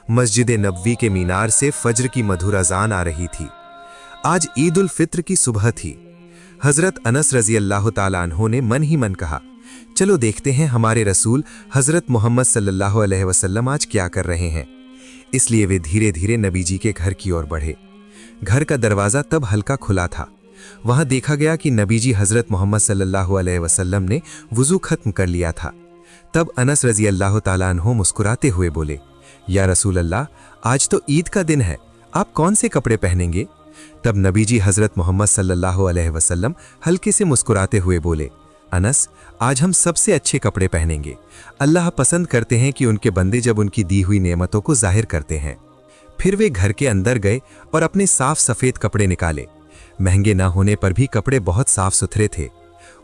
मस्जिद नबवी के मीनार से फज्र की मधुर अजान आ रही थी। आज ईद उल फित्र की सुबह थी। हजरत अनस रजी अल्लाह ताला अन्हो ने मन ही मन कहा, चलो देखते हैं हमारे रसूल हजरत मोहम्मद सल्लल्लाहु अलैहि वसल्लम आज क्या कर रहे हैं। इसलिए वे धीरे धीरे नबी जी के घर की ओर बढ़े। घर का दरवाज़ा तब हल्का खुला था। वहां देखा गया कि नबी जी हजरत मोहम्मद सल्लल्लाहु अलैहि वसल्लम ने वुज़ू खत्म कर लिया था। तब अनस रजी अल्लाह ताला अन्हो मुस्कुराते हुए बोले, या रसूल अल्लाह, आज तो ईद का दिन है, आप कौन से कपड़े पहनेंगे? तब नबी जी हजरत मोहम्मद सल्लल्लाहु अलैहि वसल्लम हल्के से मुस्कुराते हुए बोले, अनस, आज हम सबसे अच्छे कपड़े पहनेंगे। अल्लाह पसंद करते हैं कि उनके बंदे जब उनकी दी हुई नेमतों को जाहिर करते हैं। फिर वे घर के अंदर गए और अपने साफ सफ़ेद कपड़े निकाले। महंगे ना होने पर भी कपड़े बहुत साफ सुथरे थे।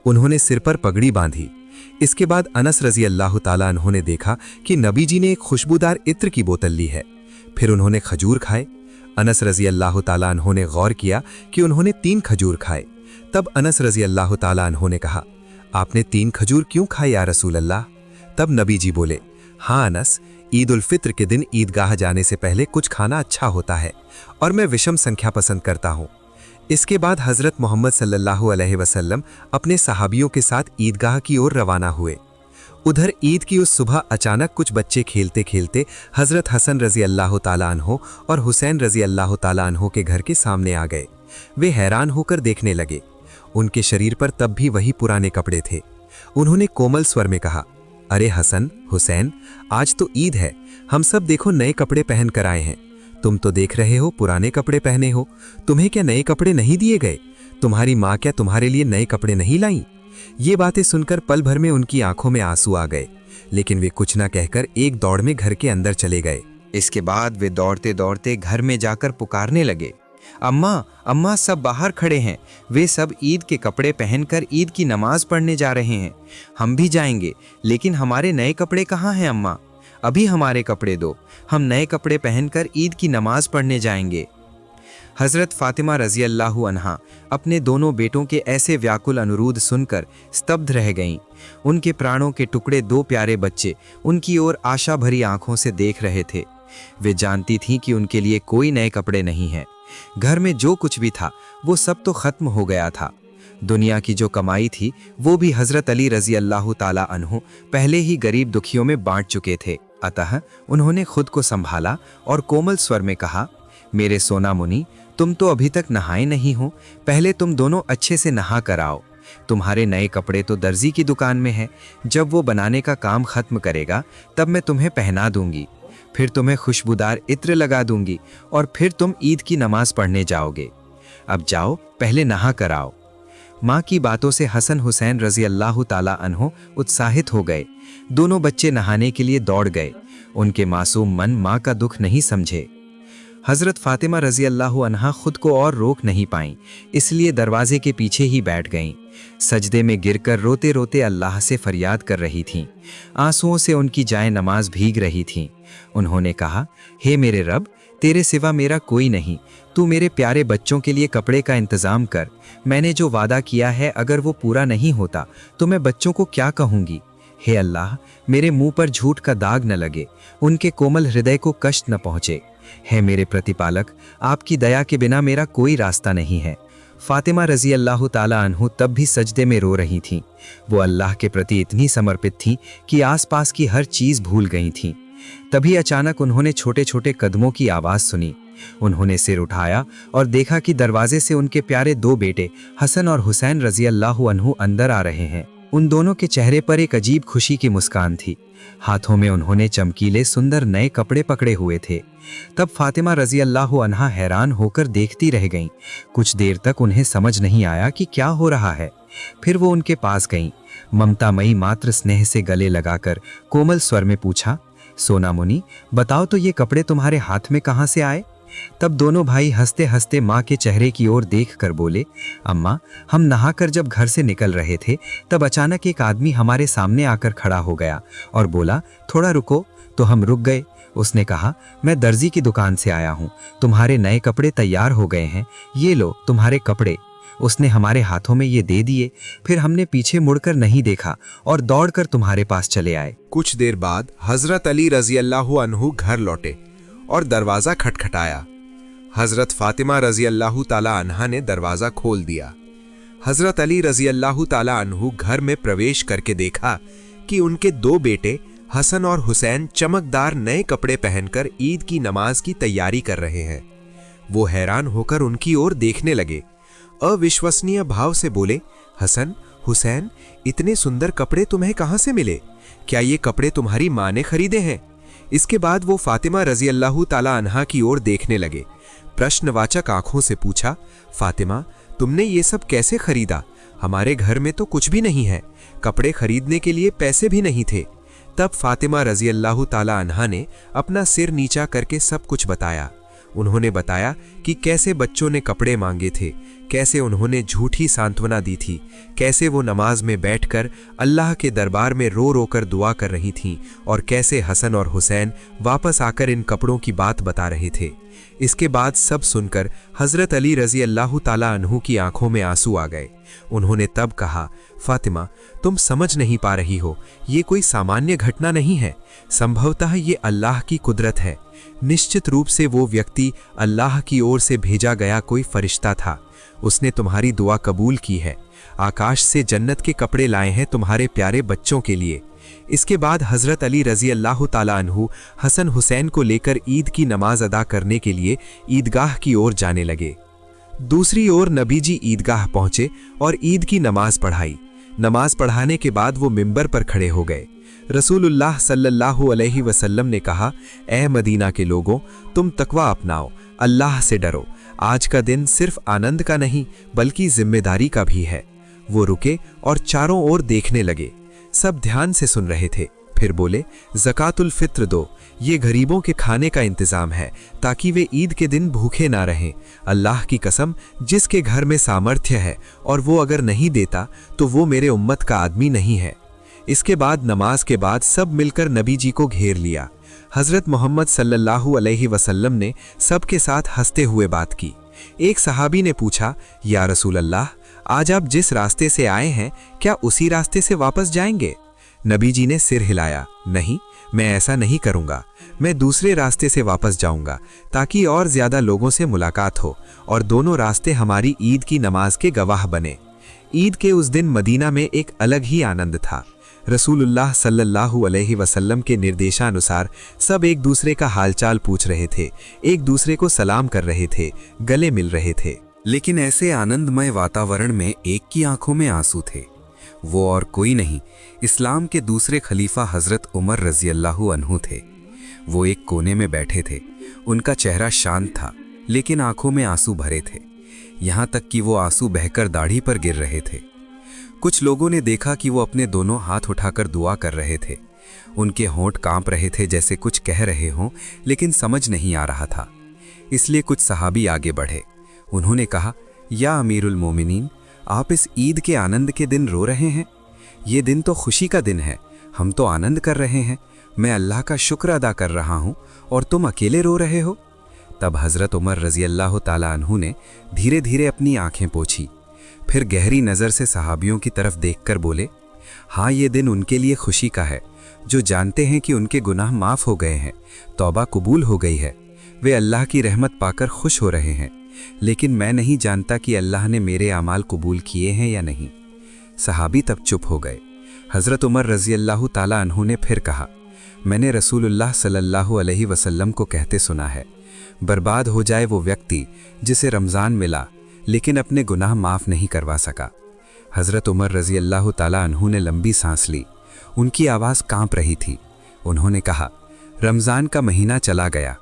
उन्होंने सिर पर पगड़ी बांधी। इसके बाद अनस रजी अल्लाह ताला अन्हो ने देखा कि नबी जी ने एक खुशबूदार इत्र की बोतल ली है। फिर उन्होंने खजूर खाए। अनस रजी अल्लाह ताला अन्हो ने गौर किया कि उन्होंने 3 खजूर खाए। तब अनस रजी अल्लाह ताला अन्हो ने कहा, आपने 3 खजूर क्यों खाए या रसूल अल्लाह? तब नबी जी बोले, हाँ अनस, ईद उल फित्र के दिन ईदगाह जाने से पहले कुछ खाना अच्छा होता है और मैं विषम संख्या पसंद करता हूँ। इसके बाद हजरत मोहम्मद सल्लल्लाहु अलैहि वसल्लम अपने सहाबियों के साथ ईदगाह की ओर रवाना हुए। उधर ईद की उस सुबह अचानक कुछ बच्चे खेलते खेलते हजरत हसन रजी अल्लाह ताला अन्हो और हुसैन रजी अल्लाह ताला अन्हो के घर के सामने आ गए। वे हैरान होकर देखने लगे। उनके शरीर पर तब भी वही पुराने कपड़े थे। उन्होंने कोमल स्वर में कहा, अरे हसन, हुसैन, आज तो ईद है, हम सब देखो नए कपड़े पहन कर आए हैं। तुम तो देख रहे हो पुराने कपड़े पहने हो, तुम्हें क्या नए कपड़े नहीं दिए गए? तुम्हारी माँ क्या तुम्हारे लिए नए कपड़े नहीं लाई? ये बातें सुनकर पल भर में उनकी आंखों में आंसू आ गए, लेकिन वे कुछ ना कहकर एक दौड़ में घर के अंदर चले गए। इसके बाद वे दौड़ते दौड़ते घर में जाकर पुकारने लगे, अम्मा अम्मा, सब बाहर खड़े हैं। वे सब ईद के कपड़े पहनकर ईद की नमाज पढ़ने जा रहे हैं। हम भी जाएंगे, लेकिन हमारे नए कपड़े कहाँ हैं अम्मा? अभी हमारे कपड़े दो, हम नए कपड़े पहनकर ईद की नमाज पढ़ने जाएंगे। हजरत फातिमा रजी अल्लाहु अन्हा अपने दोनों बेटों के ऐसे व्याकुल अनुरोध सुनकर स्तब्ध रह गईं। उनके प्राणों के टुकड़े 2 प्यारे बच्चे उनकी ओर आशा भरी आंखों से देख रहे थे। वे जानती थीं कि उनके लिए कोई नए कपड़े नहीं हैं। घर में जो कुछ भी था वो सब तो खत्म हो गया था। दुनिया की जो कमाई थी वो भी हजरत अली रजी अल्लाह ताला अन्हु पहले ही गरीब दुखियों में बांट चुके थे। अतः उन्होंने खुद को संभाला और कोमल स्वर में कहा, मेरे सोना मुनि, तुम तो अभी तक नहाए नहीं हो, पहले तुम दोनों अच्छे से नहा कर आओ। तुम्हारे नए कपड़े तो दर्जी की दुकान में है, जब वो बनाने का काम खत्म करेगा तब मैं तुम्हें पहना दूंगी। फिर तुम्हें खुशबूदार इत्र लगा दूंगी और फिर तुम ईद की नमाज पढ़ने जाओगे। अब जाओ, पहले नहा कर आओ। माँ की बातों से हसन हुसैन रजी अल्लाह ताला अन्हो उत्साहित हो गए। दोनों बच्चे नहाने के लिए दौड़ गए। उनके मासूम मन माँ का दुख नहीं समझे। हजरत फातिमा रजी अल्लाह अन्हा खुद को और रोक नहीं पाईं, इसलिए दरवाजे के पीछे ही बैठ गईं। सजदे में गिरकर रोते रोते अल्लाह से फरियाद कर रही थीं। आंसुओं से उनकी जाए नमाज भीग रही थीं। उन्होंने कहा, हे मेरे रब, तेरे सिवा मेरा कोई नहीं, तू मेरे प्यारे बच्चों के लिए कपड़े का इंतज़ाम कर। मैंने जो वादा किया है अगर वो पूरा नहीं होता तो मैं बच्चों को क्या कहूँगी? हे अल्लाह, मेरे मुंह पर झूठ का दाग न लगे, उनके कोमल हृदय को कष्ट न पहुँचे। है मेरे प्रतिपालक, आपकी दया के बिना मेरा कोई रास्ता नहीं है। फातिमा रजी अल्लाह ताला अन्हु तब भी सजदे में रो रही थीं। वो अल्लाह के प्रति इतनी समर्पित थीं कि आसपास की हर चीज़ भूल गई थीं। तभी अचानक उन्होंने छोटे छोटे कदमों की आवाज़ सुनी। उन्होंने सिर उठाया और देखा कि दरवाजे से उनके प्यारे 2 बेटे हसन और हुसैन रजी अल्लाह अन्हु अंदर आ रहे हैं। उन दोनों के चेहरे पर एक अजीब खुशी की मुस्कान थी। हाथों में उन्होंने चमकीले सुंदर नए कपड़े पकड़े हुए थे। तब फातिमा रजी अल्लाह अन्हा हैरान होकर देखती रह गईं। कुछ देर तक उन्हें समझ नहीं आया कि क्या हो रहा है। फिर वो उनके पास गईं। ममतामयी मात्र स्नेह से गले लगाकर कोमल स्वर में पूछा, सोना मुनि, बताओ तो ये कपड़े तुम्हारे हाथ में कहाँ से आए? तब दोनों भाई हंसते हंसते माँ के चेहरे की ओर देख कर बोले, अम्मा, हम नहाकर जब घर से निकल रहे थे तब अचानक एक आदमी हमारे सामने आकर खड़ा हो गया और बोला, थोड़ा रुको। तो हम रुक गए। उसने कहा, मैं दर्जी की दुकान से आया हूँ, तुम्हारे नए कपड़े तैयार हो गए हैं, ये लो तुम्हारे कपड़े। उसने हमारे हाथों में ये दे दिए। फिर हमने पीछे मुड़कर नहीं देखा और दौड़कर तुम्हारे पास चले आए। कुछ देर बाद हजरत अली रजी अल्लाह अन्हु घर लौटे। और दरवाज़ा खटखटाया। हज़रत फ़ातिमा रज़ी अल्लाह ताला अन्हा ने दरवाज़ा खोल दिया। हज़रत अली रज़ी अल्लाह ताला अन्हु घर में प्रवेश करके देखा कि उनके दो बेटे हसन और हुसैन चमकदार नए कपड़े पहनकर ईद की नमाज की तैयारी कर रहे हैं। वो हैरान होकर उनकी ओर देखने लगे। अविश्वसनीय भाव से बोले, हसन, हुसैन, इतने सुंदर कपड़े तुम्हें कहां से मिले? क्या ये कपड़े तुम्हारी माँ ने खरीदे हैं? इसके बाद वो फातिमा रज़ी अल्लाह ताला अन्हा की ओर देखने लगे। प्रश्नवाचक आंखों से पूछा, फातिमा, तुमने ये सब कैसे खरीदा? हमारे घर में तो कुछ भी नहीं है, कपड़े खरीदने के लिए पैसे भी नहीं थे। तब फातिमा रज़ी अल्लाह ताला अन्हा ने अपना सिर नीचा करके सब कुछ बताया। उन्होंने बताया कि कैसे बच्चों ने कपड़े मांगे थे, कैसे उन्होंने झूठी सांत्वना दी थी, कैसे वो नमाज में बैठकर अल्लाह के दरबार में रो रो कर दुआ कर रही थीं और कैसे हसन और हुसैन वापस आकर इन कपड़ों की बात बता रहे थे। इसके बाद सब सुनकर हज़रत अली रज़ी अल्लाह ताला अन्हु की आंखों में आंसू आ गए। उन्होंने तब कहा, फातिमा, तुम समझ नहीं पा रही हो, ये कोई सामान्य घटना नहीं है, संभवतः ये अल्लाह की कुदरत है। निश्चित रूप से वो व्यक्ति अल्लाह की ओर से भेजा गया कोई फरिश्ता था। उसने तुम्हारी दुआ कबूल की है। आकाश से जन्नत के कपड़े लाए हैं तुम्हारे प्यारे बच्चों के लिए। इसके बाद हज़रत अली रज़ी अल्लाह ताला अन्हु हसन हुसैन को लेकर ईद की नमाज अदा करने के लिए ईदगाह की ओर जाने लगे। दूसरी ओर नबी जी ईदगाह पहुंचे और ईद की नमाज पढ़ाई। नमाज पढ़ाने के बाद वो मिंबर पर खड़े हो गए। रसूलुल्लाह सल्लल्लाहु अलैहि वसल्लम ने कहा, ए मदीना के लोगों, तुम तकवा अपनाओ, अल्लाह से डरो। आज का दिन सिर्फ आनंद का नहीं बल्कि जिम्मेदारी का भी है। वो रुके और चारों ओर देखने लगे। सब ध्यान से सुन रहे थे। फिर बोले, ज़कातुल फ़ित्र दो, ये गरीबों के खाने का इंतज़ाम है ताकि वे ईद के दिन भूखे ना रहें। अल्लाह की कसम, जिसके घर में सामर्थ्य है और वो अगर नहीं देता तो वो मेरे उम्मत का आदमी नहीं है। इसके बाद नमाज के बाद सब मिलकर नबी जी को घेर लिया। हज़रत मोहम्मद सल्लल्लाहु अलैहि वसल्लम ने सबके साथ हंसते हुए बात की। एक सहाबी ने पूछा, या रसूल अल्लाह, आज आप जिस रास्ते से आए हैं क्या उसी रास्ते से वापस जाएंगे? नबी जी ने सिर हिलाया, नहीं, मैं ऐसा नहीं करूंगा। मैं दूसरे रास्ते से वापस जाऊंगा ताकि और ज्यादा लोगों से मुलाकात हो और दोनों रास्ते हमारी ईद की नमाज के गवाह बने। ईद के उस दिन मदीना में एक अलग ही आनंद था। रसूलुल्लाह सल्लल्लाहु अलैहि वसल्लम के निर्देशानुसार सब एक दूसरे का हालचाल पूछ रहे थे, एक दूसरे को सलाम कर रहे थे, गले मिल रहे थे। लेकिन ऐसे आनंदमय वातावरण में एक की आंखों में आंसू थे। वो और कोई नहीं, इस्लाम के दूसरे खलीफा हज़रत उमर रज़ी अल्लाहु अन्हु थे। वो एक कोने में बैठे थे। उनका चेहरा शांत था लेकिन आंखों में आंसू भरे थे, यहाँ तक कि वो आंसू बहकर दाढ़ी पर गिर रहे थे। कुछ लोगों ने देखा कि वो अपने दोनों हाथ उठाकर दुआ कर रहे थे। उनके होंठ कांप रहे थे जैसे कुछ कह रहे हों लेकिन समझ नहीं आ रहा था। इसलिए कुछ सहाबी आगे बढ़े। उन्होंने कहा, या अमीरुल मोमिनीन, आप इस ईद के आनंद के दिन रो रहे हैं? ये दिन तो खुशी का दिन है, हम तो आनंद कर रहे हैं। मैं अल्लाह का शुक्र अदा कर रहा हूँ और तुम अकेले रो रहे हो। तब हज़रत उमर रज़ी अल्लाह ताला अन्हु ने धीरे धीरे अपनी आंखें पोंछी, फिर गहरी नज़र से सहाबियों की तरफ देखकर बोले, हाँ, ये दिन उनके लिए खुशी का है जो जानते हैं कि उनके गुनाह माफ़ हो गए हैं, तौबा कबूल हो गई है। वे अल्लाह की रहमत पाकर खुश हो रहे हैं, लेकिन मैं नहीं जानता कि अल्लाह ने मेरे अमाल कबूल किए हैं या नहीं। सहाबी तब चुप हो गए। हज़रत उमर रज़ी अल्लाह ताला अन्हु ने फिर कहा, मैंने रसूलुल्लाह सल्लल्लाहु अलैहि वसल्लम को कहते सुना है, बर्बाद हो जाए वो व्यक्ति जिसे रमज़ान मिला लेकिन अपने गुनाह माफ़ नहीं करवा सका। हज़रत उमर रज़ी अल्लाह ताला अन्हु ने लंबी सांस ली। उनकी आवाज़ कांप रही थी। उन्होंने कहा, रमज़ान का महीना चला गया,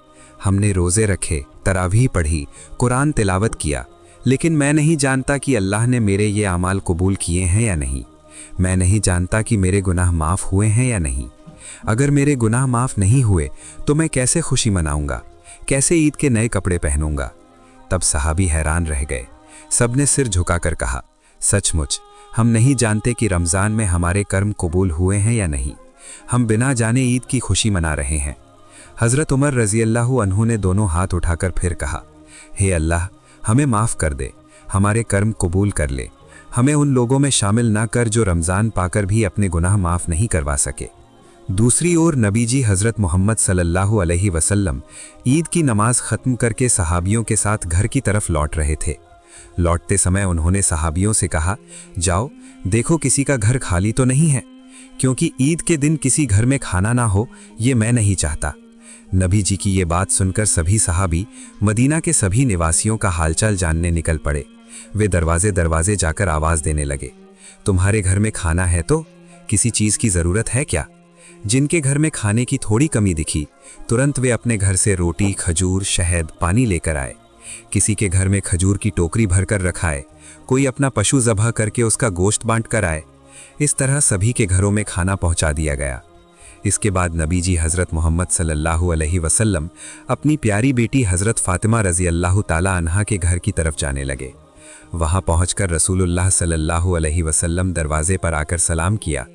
हमने रोज़े रखे, तरावीह पढ़ी, कुरान तिलावत किया, लेकिन मैं नहीं जानता कि अल्लाह ने मेरे ये अमाल कबूल किए हैं या नहीं। मैं नहीं जानता कि मेरे गुनाह माफ़ हुए हैं या नहीं। अगर मेरे गुनाह माफ़ नहीं हुए तो मैं कैसे खुशी मनाऊंगा, कैसे ईद के नए कपड़े पहनूंगा? तब सहाबी हैरान रह गए। सब ने सिर झुकाकर कहा, सचमुच हम नहीं जानते कि रमज़ान में हमारे कर्म कबूल हुए हैं या नहीं। हम बिना जाने ईद की खुशी मना रहे हैं। हज़रत उमर रज़ी अल्लाहु अन्हु ने दोनों हाथ उठाकर फिर कहा, हे अल्लाह, हमें माफ़ कर दे, हमारे कर्म कबूल कर ले। हमें उन लोगों में शामिल ना कर जो रमज़ान पाकर भी अपने गुनाह माफ़ नहीं करवा सके। दूसरी ओर नबी जी हज़रत मोहम्मद सल्लल्लाहु अलैहि वसल्लम ईद की नमाज ख़त्म करके सहाबियों के साथ घर की तरफ लौट रहे थे। लौटते समय उन्होंने सहाबियों से कहा, जाओ देखो किसी का घर खाली तो नहीं है, क्योंकि ईद के दिन किसी घर में खाना ना हो ये मैं नहीं चाहता। नबी जी की ये बात सुनकर सभी सहाबी मदीना के सभी निवासियों का हालचाल जानने निकल पड़े। वे दरवाजे दरवाजे जाकर आवाज़ देने लगे, तुम्हारे घर में खाना है तो? किसी चीज़ की ज़रूरत है क्या? जिनके घर में खाने की थोड़ी कमी दिखी तुरंत वे अपने घर से रोटी, खजूर, शहद, पानी लेकर आए। किसी के घर में खजूर की टोकरी भरकर रखाए, कोई अपना पशु ज़बह करके उसका गोश्त बांट कर आए। इस तरह सभी के घरों में खाना पहुंचा दिया गया। इसके बाद नबी जी हज़रत मोहम्मद सल्लल्लाहु अलैहि वसल्लम अपनी प्यारी बेटी हज़रत फ़ातिमा रज़ी अल्लाह ताला अन्हा के घर की तरफ जाने लगे। वहां पहुंचकर रसूलुल्लाह सल्लल्लाहु अलैहि वसल्लम दरवाजे पर आकर सलाम किया,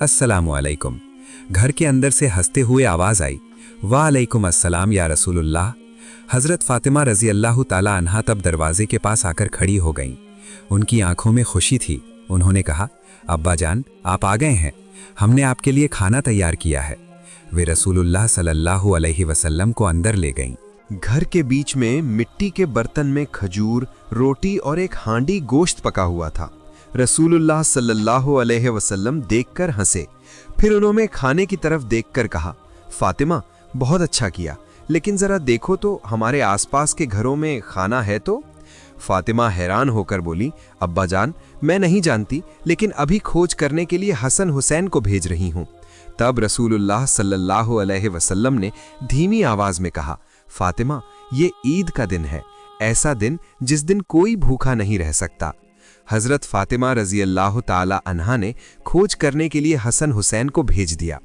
अस्सलामु अलैकुम। घर के अंदर से हंसते हुए आवाज़ आई, वालैकुम अस्सलाम या रसूलुल्लाह। हज़रत फ़ातिमा रज़ी अल्लाह ताला अन्हा तब दरवाजे के पास आकर खड़ी हो गईं। उनकी आंखों में खुशी थी। उन्होंने कहा, अब्बा जान आप आ गए हैं, हमने आपके लिए खाना तैयार किया है। वे रसूलुल्लाह सल्लल्लाहु अलैहि वसल्लम को अंदर ले गईं। घर के बीच में मिट्टी के बर्तन में खजूर, रोटी और एक हांडी गोश्त पका हुआ था। रसूलुल्लाह सल्लल्लाहु अलैहि वसल्लम देखकर हंसे, फिर उन्होंने खाने की तरफ देखकर कहा, फातिमा बहुत अच्छा किया, लेकिन जरा देखो तो हमारे आसपास के घरों में खाना है तो? फातिमा हैरान होकर बोली, अब्बा जान मैं नहीं जानती, लेकिन अभी खोज करने के लिए हसन हुसैन को भेज रही हूँ। तब रसूलुल्लाह सल्लल्लाहु अलैहि वसल्लम ने धीमी आवाज में कहा, फातिमा ये ईद का दिन है, ऐसा दिन जिस दिन कोई भूखा नहीं रह सकता। हजरत फातिमा रजी अल्लाह ताला अन्हा ने खोज करने के लिए हसन हुसैन को भेज दिया।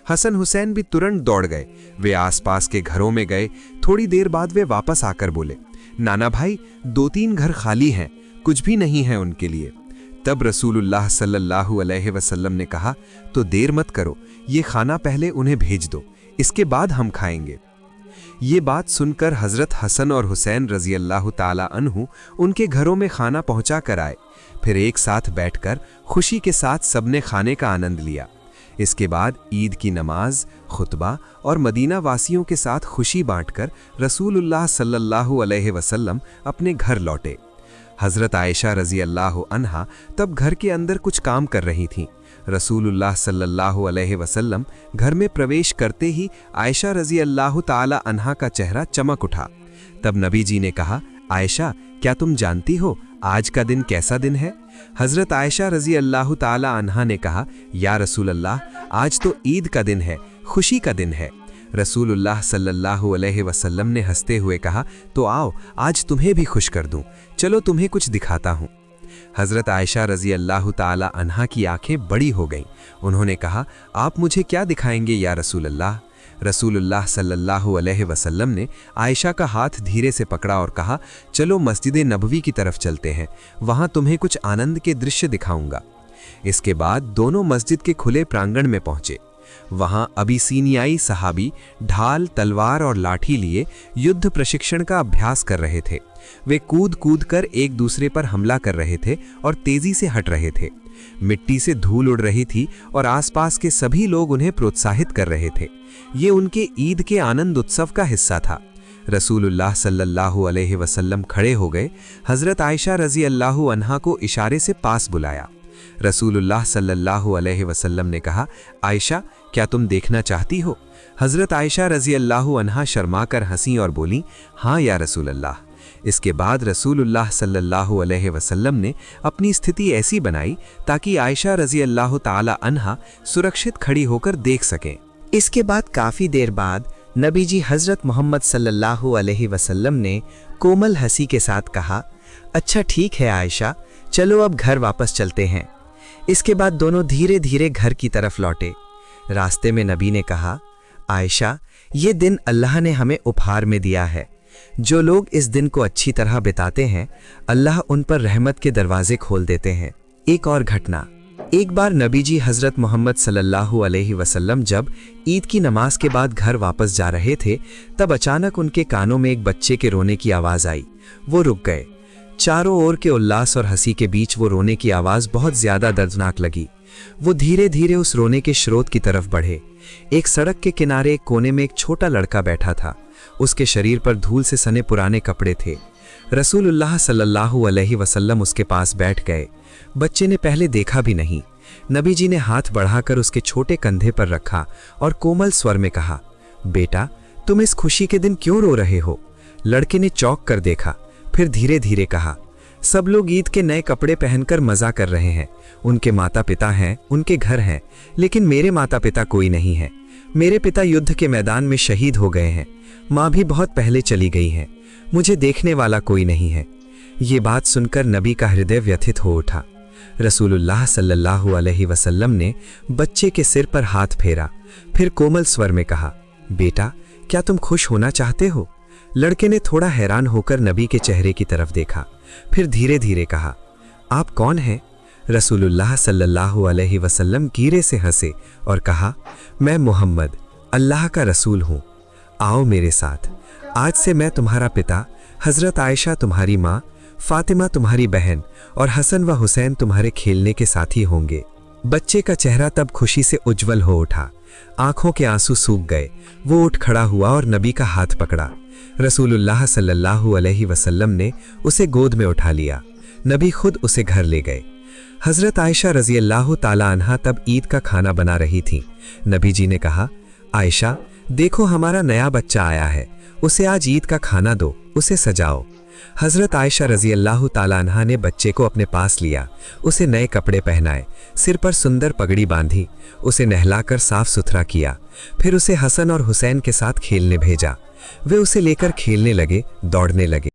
हसन हुसैन भी तुरंत दौड़ गए। वे आसपास के घरों में गए। थोड़ी देर बाद वे वापस आकर बोले, नाना भाई 2-3 घर खाली हैं, कुछ भी नहीं है उनके लिए। तब रसूलुल्लाह सल्लल्लाहु अलैहि वसल्लम ने कहा, तो देर मत करो, ये खाना पहले उन्हें भेज दो, इसके बाद हम खाएंगे। ये बात सुनकर हजरत हसन और हुसैन रजी अल्लाह ताला अन्हु उनके घरों में खाना पहुंचा कर आए। फिर एक साथ बैठकर खुशी के साथ सबने खाने का आनंद लिया। इसके बाद ईद की नमाज, खुतबा और मदीना वासियों के साथ खुशी बांटकर रसूलुल्लाह सल्लल्लाहु अलैहि वसल्लम अपने घर लौटे। हजरत आयशा रजी अल्लाह अन्हा तब घर के अंदर कुछ काम कर रही थीं। रसूलुल्लाह सल्लल्लाहु अलैहि वसल्लम घर में प्रवेश करते ही आयशा रजी अल्लाह ताला अन्हा का चेहरा चमक उठा। तब नबी जी ने कहा, आयशा क्या तुम जानती हो आज का दिन कैसा दिन है? हजरत आयशा रजी अल्लाह ताला अन्हा ने कहा, या रसूल अल्लाह आज तो ईद का दिन है, खुशी का दिन है। रसूलुल्लाह सल्लल्लाहु अलैहि वसल्लम ने हंसते हुए कहा, तो आओ आज तुम्हें भी खुश कर दूं, चलो तुम्हें कुछ दिखाता हूं। हजरत आयशा रजी अल्लाह ताला अन्हा की आंखें बड़ी हो गईं। उन्होंने कहा, आप मुझे क्या दिखाएंगे या रसूल अल्लाह? रसूलुल्लाह सल्लल्लाहु अलैहि वसल्लम ने आयशा का हाथ धीरे से पकड़ा और कहा, चलो मस्जिद नबवी की तरफ चलते हैं, वहां तुम्हें कुछ आनंद के दृश्य दिखाऊंगा। इसके बाद दोनों मस्जिद के खुले प्रांगण में पहुंचे। वहां अबिसीनियाई सहाबी ढाल, तलवार और लाठी लिए युद्ध प्रशिक्षण का अभ्यास कर रहे थे। वे कूद कूद कर एक दूसरे पर हमला कर रहे थे और तेजी से हट रहे थे। मिट्टी से धूल उड़ रही थी और आसपास के सभी लोग उन्हें प्रोत्साहित कर रहे थे। ये उनके ईद के आनंद उत्सव का हिस्सा था। रसूलुल्लाह सल्लल्लाहु अलैहि वसल्लम खड़े हो गए। हजरत आयशा रजी अल्लाह अन्हा को इशारे से पास बुलाया। रसूलुल्लाह सल्लल्लाहु अलैहि वसल्लम ने कहा, आयशा क्या तुम देखना चाहती हो? हजरत आयशा रजी अल्लाह अन्हा शर्मा कर हंसी और बोली, हाँ या रसूल अल्लाह। इसके बाद रसूलुल्लाह सल्लल्लाहु अलैहि वसल्लम ने अपनी स्थिति ऐसी बनाई ताकि आयशा रजी अल्लाह ताला अन्हा सुरक्षित खड़ी होकर देख सकें। इसके बाद काफ़ी देर बाद नबी जी हज़रत मोहम्मद सल्लल्लाहु अलैहि वसल्लम ने कोमल हंसी के साथ कहा, अच्छा ठीक है आयशा, चलो अब घर वापस चलते हैं। इसके बाद दोनों धीरे धीरे घर की तरफ लौटे। रास्ते में नबी ने कहा, आयशा ये दिन अल्लाह ने हमें उपहार में दिया है। जो लोग इस दिन को अच्छी तरह बिताते हैं, अल्लाह उन पर रहमत के दरवाजे खोल देते हैं। एक और घटना, एक बार नबी जी हज़रत मोहम्मद सल्लल्लाहु अलैहि वसल्लम जब ईद की नमाज के बाद घर वापस जा रहे थे, तब अचानक उनके कानों में एक बच्चे के रोने की आवाज़ आई। वो रुक गए। चारों ओर के उल्लास और हंसी के बीच वो रोने की आवाज़ बहुत ज़्यादा दर्दनाक लगी। वो धीरे धीरे उस रोने के स्रोत की तरफ बढ़े। एक सड़क के किनारे एक कोने में एक छोटा लड़का बैठा था। उसके शरीर पर धूल से सने पुराने कपड़े थे। रसूलुल्लाह सल्लल्लाहु अलैहि वसल्लम उसके पास बैठ गए। बच्चे ने पहले देखा भी नहीं। नबी जी ने हाथ बढ़ाकर उसके छोटे कंधे पर रखा और कोमल स्वर में कहा, बेटा, तुम इस खुशी के दिन क्यों रो रहे हो? लड़के ने चौंक कर देखा, फिर धीरे धीरे कहा, सब लोग ईद के नए कपड़े पहनकर मजा कर रहे हैं। उनके माता पिता हैं, उनके घर हैं, लेकिन मेरे माता पिता कोई नहीं है। मेरे पिता युद्ध के मैदान में शहीद हो गए हैं। माँ भी बहुत पहले चली गई हैं। मुझे देखने वाला कोई नहीं है। ये बात सुनकर नबी का हृदय व्यथित हो उठा। रसूलुल्लाह सल्लल्लाहु अलैहि वसल्लम ने बच्चे के सिर पर हाथ फेरा, फिर कोमल स्वर में कहा, बेटा, क्या तुम खुश होना चाहते हो? लड़के ने थोड़ा हैरान होकर नबी के चेहरे की तरफ देखा, फिर धीरे धीरे कहा, आप कौन हैं? रसूलुल्लाह सल्लल्लाहु अलैहि वसल्लम कीरे से हंसे और कहा, मैं मोहम्मद, अल्लाह का रसूल हूँ। आओ मेरे साथ। आज से मैं तुम्हारा पिता, हजरत आयशा तुम्हारी माँ, फातिमा तुम्हारी बहन और हसन व हुसैन तुम्हारे खेलने के साथी होंगे। बच्चे का चेहरा तब खुशी से उज्जवल हो उठा। आंखों के आंसू सूख गए। वो उठ खड़ा हुआ और नबी का हाथ पकड़ा। रसूलुल्लाह सल्लल्लाहु अलैहि वसल्लम ने उसे गोद में उठा लिया। नबी खुद उसे घर ले गए। हजरत आयशा रज़ियल्लाहु ताला अन्हा तब ईद का खाना बना रही थी। नबी जी ने कहा, आयशा, देखो हमारा नया बच्चा आया है, उसे आज ईद का खाना दो, उसे सजाओ। हजरत आयशा रज़ियल्लाहु ताला अन्हा ने बच्चे को अपने पास लिया, उसे नए कपड़े पहनाए, सिर पर सुंदर पगड़ी बांधी, उसे नहलाकर साफ सुथरा किया, फिर उसे हसन और हुसैन के साथ खेलने भेजा। वे उसे लेकर खेलने लगे, दौड़ने लगे।